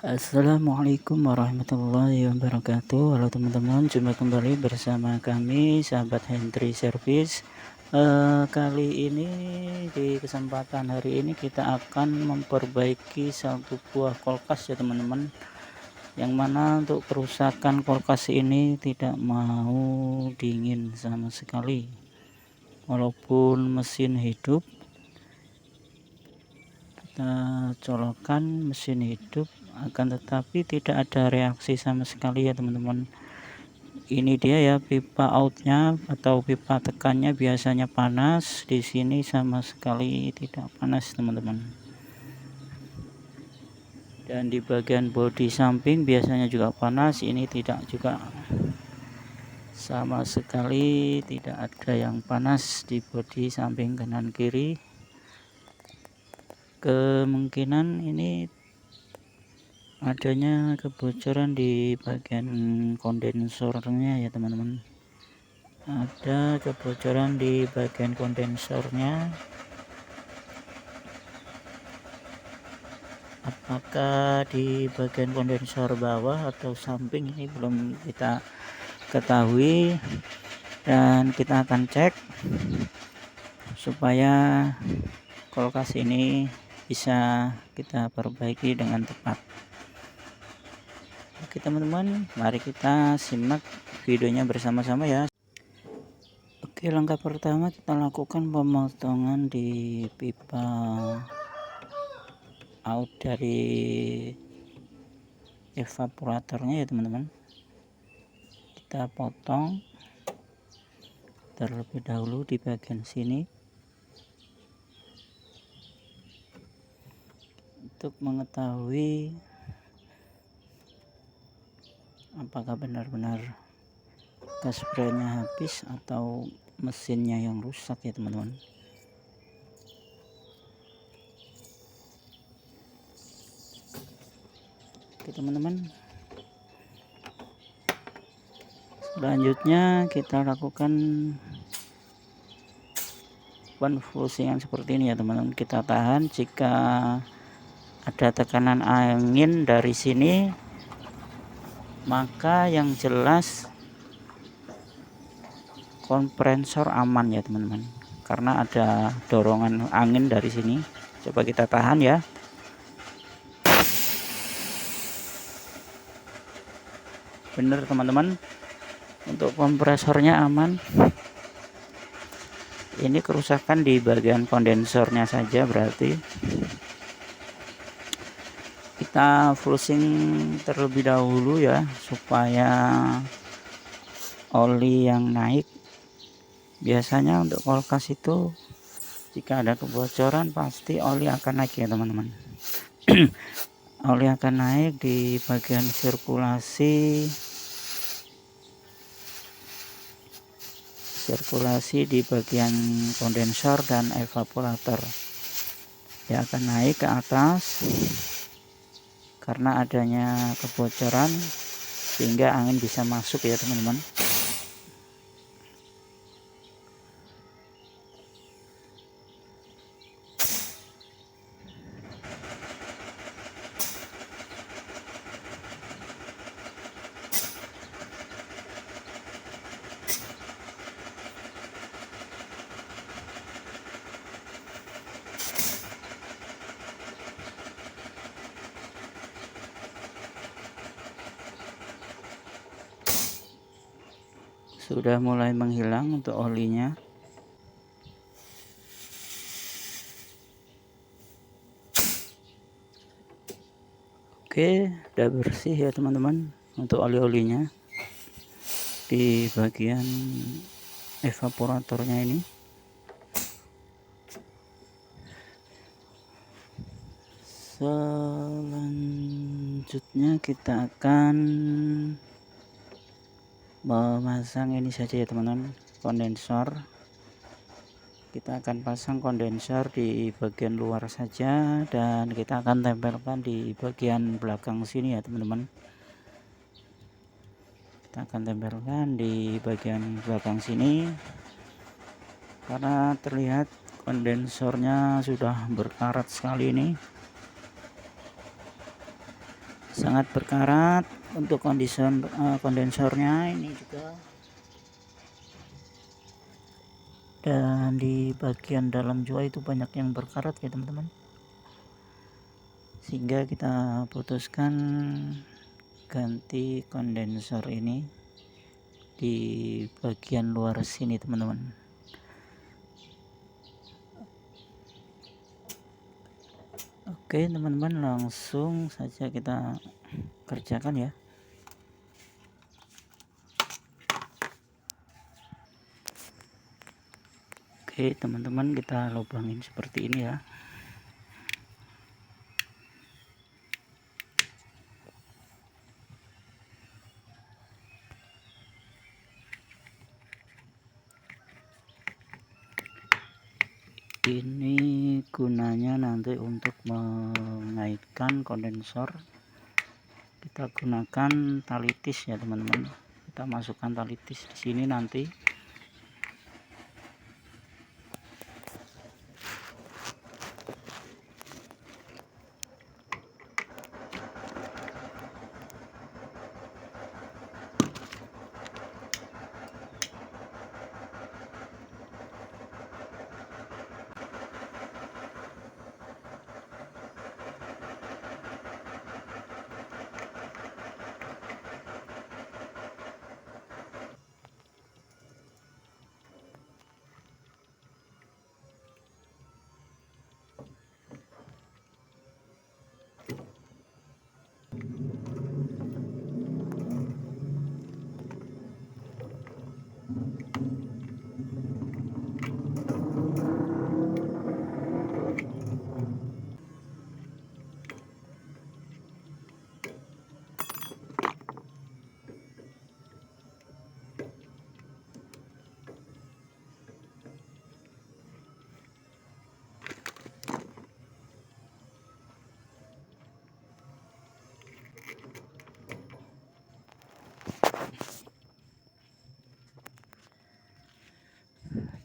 Assalamualaikum warahmatullahi wabarakatuh. Halo teman-teman, jumpa kembali bersama kami sahabat Hendry Service. Kali ini di kesempatan hari ini kita akan memperbaiki satu buah kulkas ya teman-teman, yang mana untuk kerusakan kulkas ini tidak mau dingin sama sekali. Walaupun mesin hidup, kita colokkan mesin hidup, akan tetapi tidak ada reaksi sama sekali ya teman-teman. Ini dia ya pipa outnya atau pipa tekannya, biasanya panas, di sini sama sekali tidak panas teman-teman. Dan di bagian bodi samping biasanya juga panas, ini tidak juga, sama sekali tidak ada yang panas di bodi samping kanan kiri. Kemungkinan ini adanya kebocoran di bagian kondensornya ya teman-teman. Ada kebocoran di bagian kondensornya. Apakah di bagian kondensor bawah atau samping, ini belum kita ketahui, dan kita akan cek supaya kulkas ini bisa kita perbaiki dengan tepat. Oke teman-teman, mari kita simak videonya bersama-sama ya. Oke, langkah pertama kita lakukan pemotongan di pipa out dari evaporatornya ya teman-teman. Kita potong terlebih dahulu di bagian sini untuk mengetahui apakah benar-benar gas spraynya habis atau mesinnya yang rusak ya teman-teman. Oke teman-teman, selanjutnya kita lakukan flushing seperti ini ya teman-teman. Kita tahan, jika ada tekanan angin dari sini, maka yang jelas kompresor aman ya teman-teman, karena ada dorongan angin dari sini. Coba kita tahan ya. Bener teman-teman, untuk kompresornya aman. Ini kerusakan di bagian kondensornya saja, berarti kita flushing terlebih dahulu ya, supaya oli yang naik. Biasanya untuk kulkas itu jika ada kebocoran pasti oli akan naik ya teman-teman. Oli akan naik di bagian sirkulasi di bagian kondensor dan evaporator. Dia akan naik ke atas karena adanya kebocoran, sehingga angin bisa masuk ya teman-teman. Sudah mulai menghilang untuk olinya. Oke, udah bersih ya teman-teman untuk oli-olinya di bagian evaporatornya ini. Selanjutnya kita akan memasang ini saja ya teman-teman, kondensor. Kita akan pasang kondensor di bagian luar saja, dan kita akan tempelkan di bagian belakang sini ya teman-teman. Kita akan tempelkan di bagian belakang sini karena terlihat kondensornya sudah berkarat sekali ini. sangat berkarat. Untuk kondensornya ini juga, dan di bagian dalam juga itu banyak yang berkarat ya teman-teman, sehingga kita putuskan ganti kondensor ini di bagian luar sini teman-teman. Oke teman-teman, langsung saja kita kerjakan ya. Oke teman-teman, kita lubangin seperti ini ya. Ini gunanya nanti untuk mengaitkan kondensor, kita gunakan tali tis ya teman-teman. Kita masukkan tali tis di sini nanti.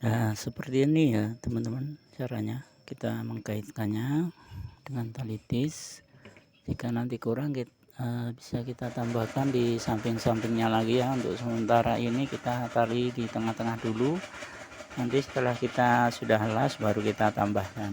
Nah seperti ini ya teman-teman, caranya kita mengkaitkannya dengan tali tis. Jika nanti kurang bisa kita tambahkan di samping-sampingnya lagi ya. Untuk sementara ini kita tali di tengah-tengah dulu, nanti setelah kita sudah las baru kita tambahkan.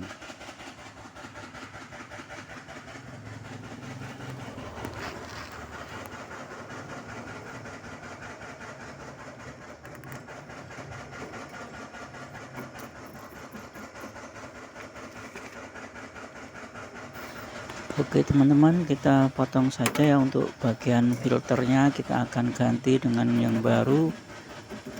Oke teman-teman, kita potong saja ya. Untuk bagian filternya kita akan ganti dengan yang baru.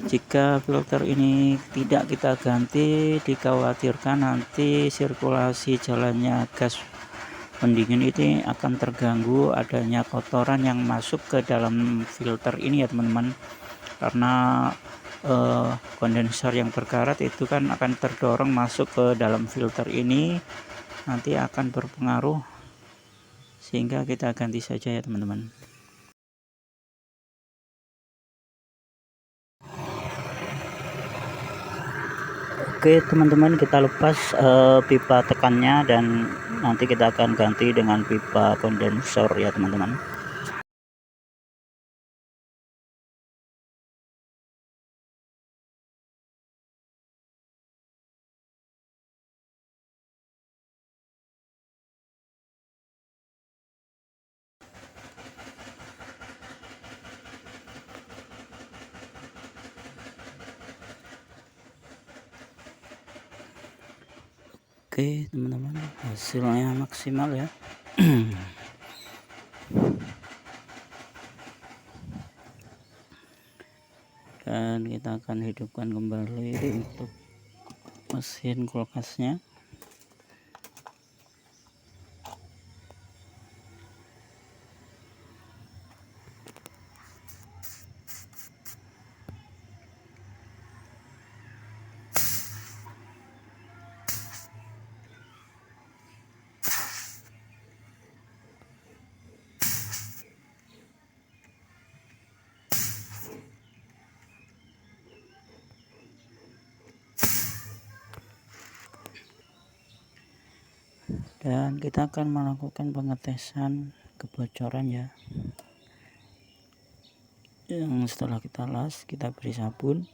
Jika filter ini tidak kita ganti, dikhawatirkan nanti sirkulasi jalannya gas pendingin ini akan terganggu, adanya kotoran yang masuk ke dalam filter ini ya teman-teman. Karena kondensor yang berkarat itu kan akan terdorong masuk ke dalam filter ini, nanti akan berpengaruh, sehingga kita ganti saja ya teman-teman. Oke teman-teman, kita lepas pipa tekannya dan nanti kita akan ganti dengan pipa kondensor ya teman-teman. Oke teman-teman, hasilnya maksimal ya. Dan kita akan hidupkan kembali untuk mesin kulkasnya. Dan kita akan melakukan pengetesan kebocoran ya. Yang setelah kita las, kita beri sabun.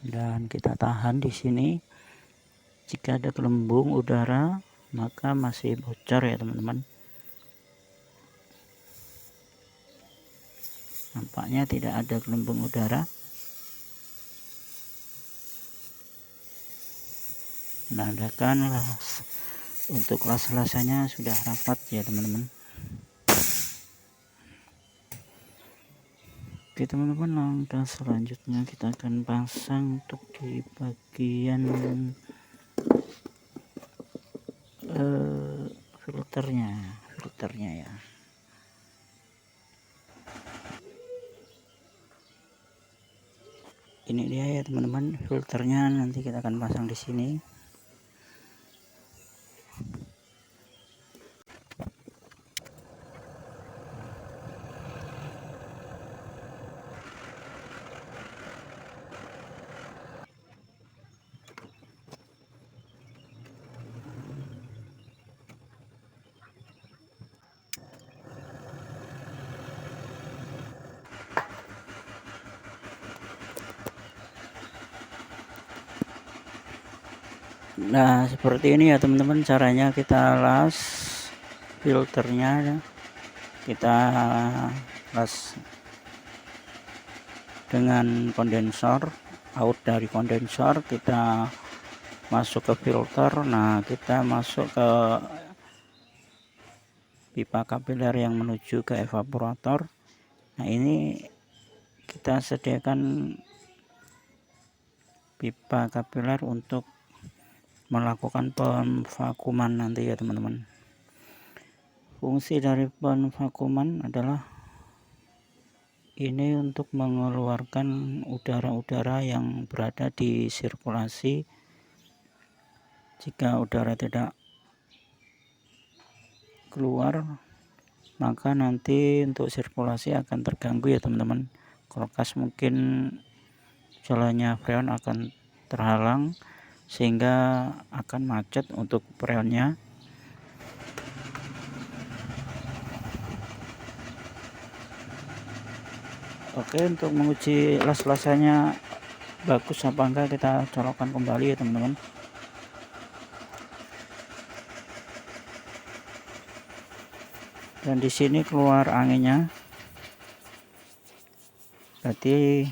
Dan kita tahan di sini. Jika ada gelembung udara, maka masih bocor ya teman-teman. Nampaknya tidak ada gelembung udara. Menandakan untuk las-lasannya sudah rapat ya teman-teman. Oke teman-teman, langkah selanjutnya kita akan pasang untuk di bagian filternya ya. Ini dia ya teman-teman, filternya nanti kita akan pasang di sini. Nah seperti ini ya teman-teman caranya kita las filternya. Kita las dengan kondensor, out dari kondensor kita masuk ke filter. Nah kita masuk ke pipa kapiler yang menuju ke evaporator. Nah ini kita sediakan pipa kapiler untuk melakukan pemvakuman nanti ya teman-teman. Fungsi dari pemvakuman adalah ini untuk mengeluarkan udara-udara yang berada di sirkulasi. Jika udara tidak keluar, maka nanti untuk sirkulasi akan terganggu ya teman-teman. Kulkas mungkin jalannya freon akan terhalang sehingga akan macet untuk freonnya. Oke, untuk menguji las-lasannya bagus apa enggak, kita colokkan kembali ya teman-teman. Dan di sini keluar anginnya, berarti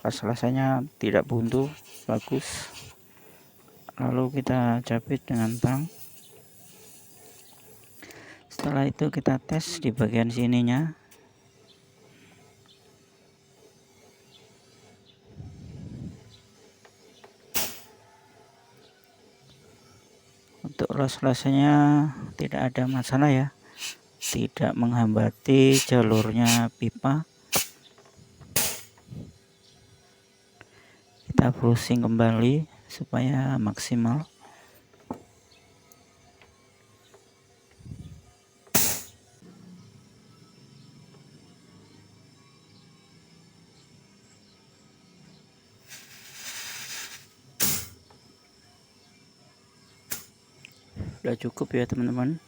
las-lasannya tidak buntu, bagus. Lalu kita jepit dengan tang. Setelah itu kita tes di bagian sininya. Untuk las-lasannya tidak ada masalah ya, tidak menghambati jalurnya pipa. Kita flushing kembali supaya maksimal. Sudah cukup ya teman-teman.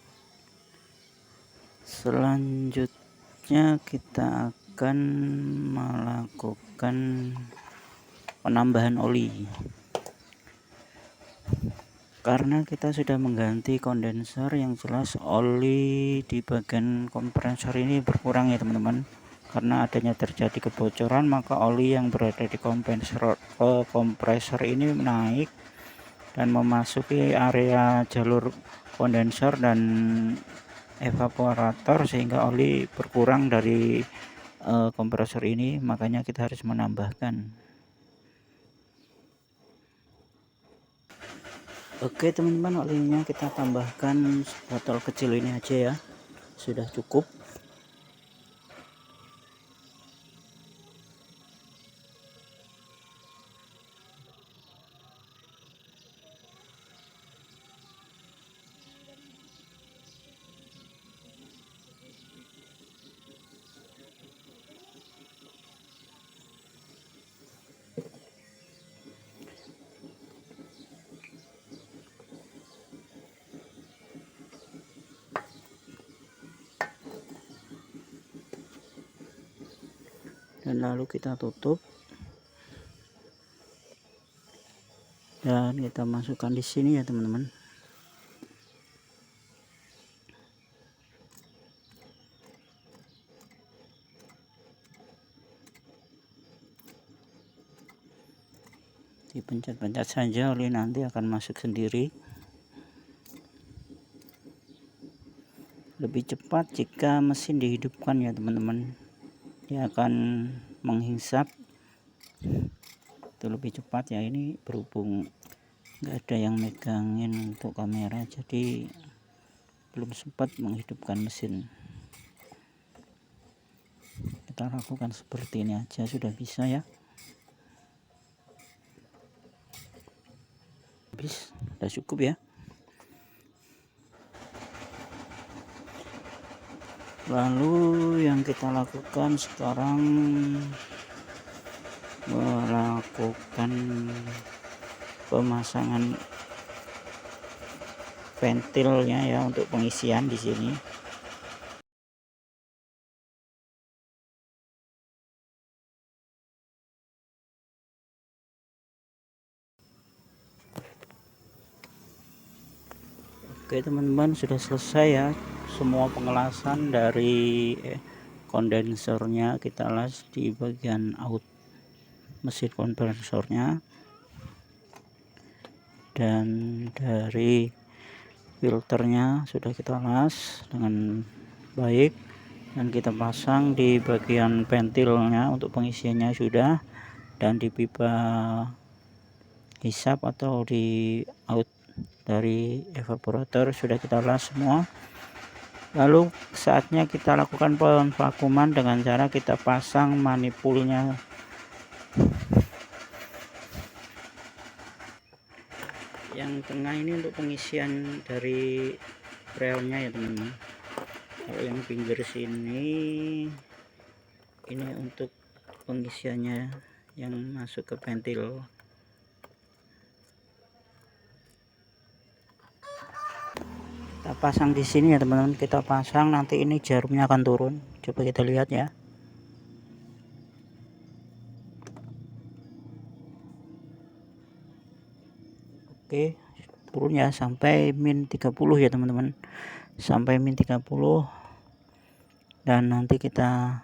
Selanjutnya kita akan melakukan penambahan oli. Karena kita sudah mengganti kondensor, yang jelas oli di bagian kompresor ini berkurang ya teman-teman. Karena adanya terjadi kebocoran, maka oli yang berada di kompresor ini naik dan memasuki area jalur kondensor dan evaporator, sehingga oli berkurang dari kompresor ini. Makanya kita harus menambahkan. Oke teman-teman, olinya kita tambahkan botol kecil ini aja ya, sudah cukup. dan lalu kita tutup dan kita masukkan di sini ya teman-teman. Dipencet-pencet saja, oli nanti akan masuk sendiri. Lebih cepat jika mesin dihidupkan ya teman-teman, dia akan menghisap itu lebih cepat ya. Ini berhubung nggak ada yang megangin untuk kamera, jadi belum sempat menghidupkan mesin. Kita lakukan seperti ini aja sudah bisa ya. Habis, udah cukup ya. Lalu yang kita lakukan sekarang melakukan pemasangan ventilnya ya untuk pengisian di sini. Oke teman-teman, sudah selesai ya semua pengelasan dari kondensernya. Kita las di bagian out mesin kondensernya, dan dari filternya sudah kita las dengan baik, dan kita pasang di bagian ventilnya untuk pengisiannya sudah, dan di pipa hisap atau di out dari evaporator sudah kita las semua. Lalu saatnya kita lakukan pemvakuuman dengan cara kita pasang manifoldnya. Yang tengah ini untuk pengisian dari relnya ya teman-teman. Kalau yang pinggir sini ini untuk pengisiannya yang masuk ke ventil. Kita pasang di sini ya teman-teman. Kita pasang, nanti ini jarumnya akan turun. Coba kita lihat ya. Oke, turun ya sampai min 30 ya teman-teman, sampai min 30. Dan nanti kita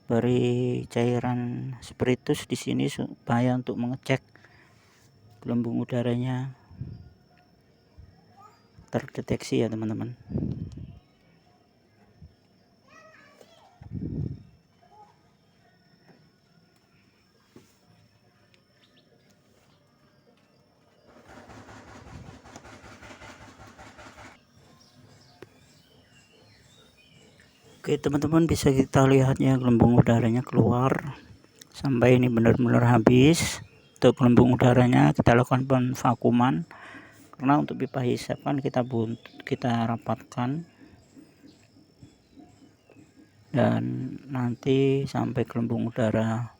beri cairan spiritus di sini supaya untuk mengecek gelembung udaranya terdeteksi ya teman-teman. Oke teman-teman, bisa kita lihat ya gelembung udaranya keluar sampai ini benar-benar habis. Untuk gelembung udaranya kita lakukan pemvakuuman, karena untuk pipa hisap kan kita rapatkan, dan nanti sampai gelembung udara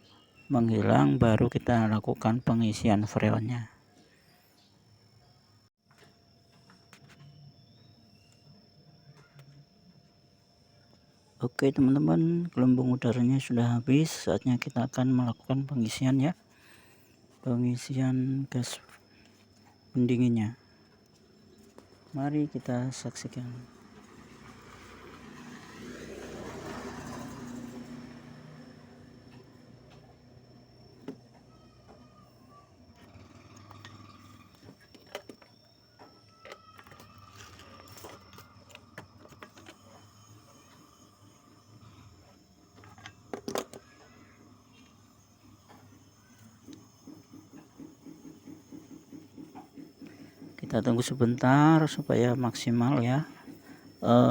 menghilang baru kita lakukan pengisian freonnya. Oke teman-teman, gelembung udaranya sudah habis, saatnya kita akan melakukan pengisian ya. Pengisian gas pendinginnya. Mari kita saksikan. Kita tunggu sebentar supaya maksimal ya.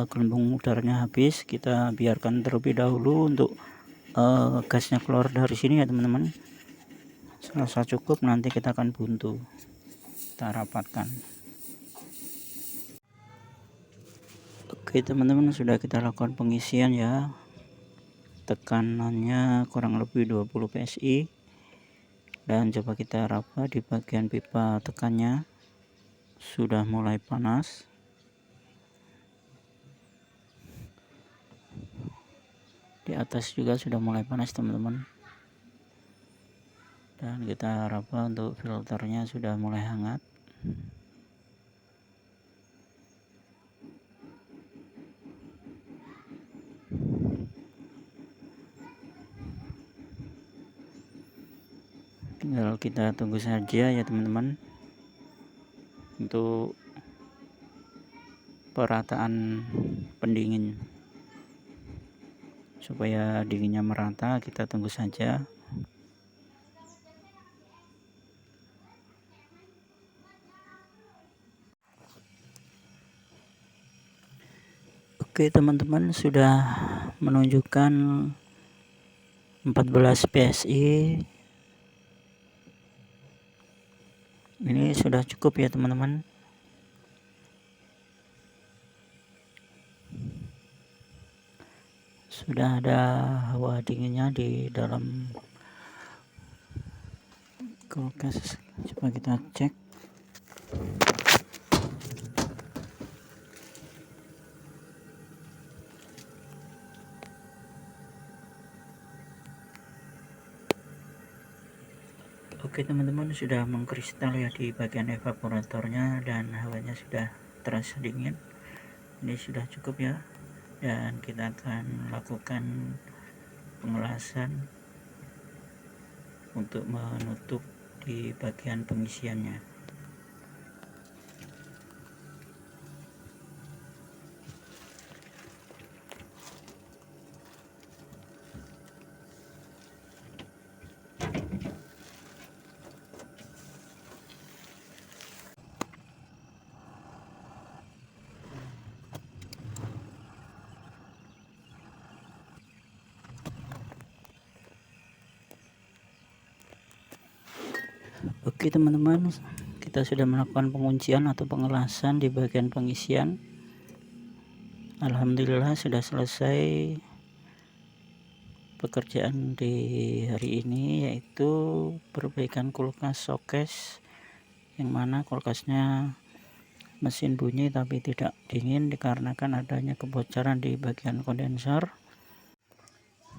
Gelembung udaranya habis, kita biarkan terlebih dahulu untuk gasnya keluar dari sini ya teman-teman. Selesai cukup, nanti kita akan buntu, kita rapatkan. Oke teman-teman, sudah kita lakukan pengisian ya. Tekanannya kurang lebih 20 psi, dan coba kita raba di bagian pipa tekannya sudah mulai panas. Di atas juga sudah mulai panas teman-teman, dan kita harapkan untuk filternya sudah mulai hangat. Tinggal kita tunggu saja ya teman-teman untuk perataan pendingin. Supaya dinginnya merata, kita tunggu saja. Oke teman-teman, sudah menunjukkan 14 PSI. Ini sudah cukup ya teman-teman. Sudah ada hawa dinginnya di dalam kulkas. Coba kita cek. Oke teman-teman, sudah mengkristal ya di bagian evaporatornya, dan hawanya sudah terasa dingin. Ini sudah cukup ya, dan kita akan lakukan pengelasan untuk menutup di bagian pengisiannya. Oke teman-teman, kita sudah melakukan penguncian atau pengelasan di bagian pengisian. Alhamdulillah sudah selesai pekerjaan di hari ini, yaitu perbaikan kulkas showcase, yang mana kulkasnya mesin bunyi tapi tidak dingin dikarenakan adanya kebocoran di bagian kondensor.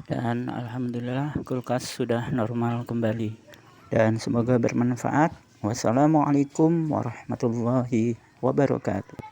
Dan alhamdulillah kulkas sudah normal kembali, dan semoga bermanfaat. Wassalamualaikum warahmatullahi wabarakatuh.